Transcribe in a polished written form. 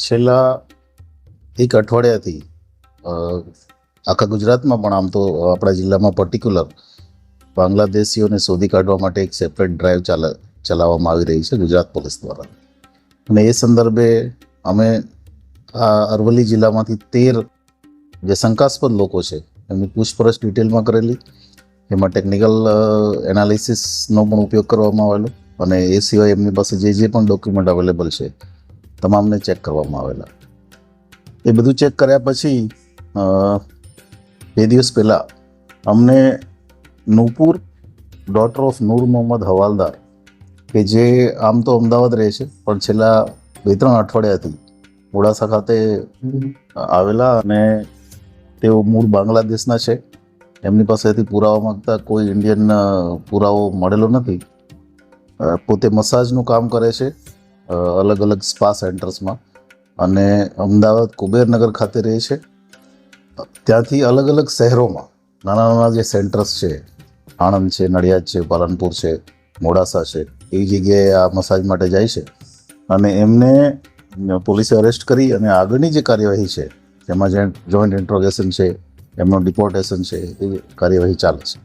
છેલ્લા એક અઠવાડિયાથી આખા ગુજરાતમાં પણ આમ તો આપણા જિલ્લામાં પર્ટિક્યુલર બાંગ્લાદેશીઓને શોધી કાઢવા માટે એક સેપરેટ ડ્રાઈવ ચલાવવામાં આવી રહી છે ગુજરાત પોલીસ દ્વારા. અને એ સંદર્ભે અમે આ અરવલ્લી જિલ્લામાંથી 13 જે શંકાસ્પદ લોકો છે એમની પૂછપરછ ડિટેલમાં કરેલી. એમાં ટેકનિકલ એનાલિસિસનો પણ ઉપયોગ કરવામાં આવેલો અને એ સિવાય એમની પાસે જે પણ ડોક્યુમેન્ટ અવેલેબલ છે તમામને ચેક કરવામાં આવેલા. એ બધું ચેક કર્યા પછી 2 દિવસ પહેલાં અમને નૂપુર ડોટર ઓફ નૂર મોહમ્મદ હવાલદાર, કે જે આમ તો અમદાવાદ રહે છે પણ છેલ્લા 2-3 અઠવાડિયાથી મોડાસા ખાતે આવેલા અને તેઓ મૂળ બાંગ્લાદેશના છે. એમની પાસેથી પુરાવા માંગતા કોઈ ઇન્ડિયન પુરાવો મળેલો નથી. પોતે મસાજનું કામ કરે છે અલગ અલગ સ્પા સેન્ટર્સમાં અને અમદાવાદ કુબેરનગર ખાતે રહે છે. ત્યાંથી અલગ અલગ શહેરોમાં નાના નાના જે સેન્ટર્સ છે, આણંદ છે, નડિયાદ છે, પાલનપુર છે, મોડાસા છે, એવી જગ્યાએ આ મસાજ માટે જાય છે. અને એમને પોલીસે અરેસ્ટ કરી અને આગળની જે કાર્યવાહી છે તેમાં જોઈન્ટ ઇન્ટ્રોગેશન છે, એમનું ડિપોર્ટેશન છે, એ કાર્યવાહી ચાલે છે.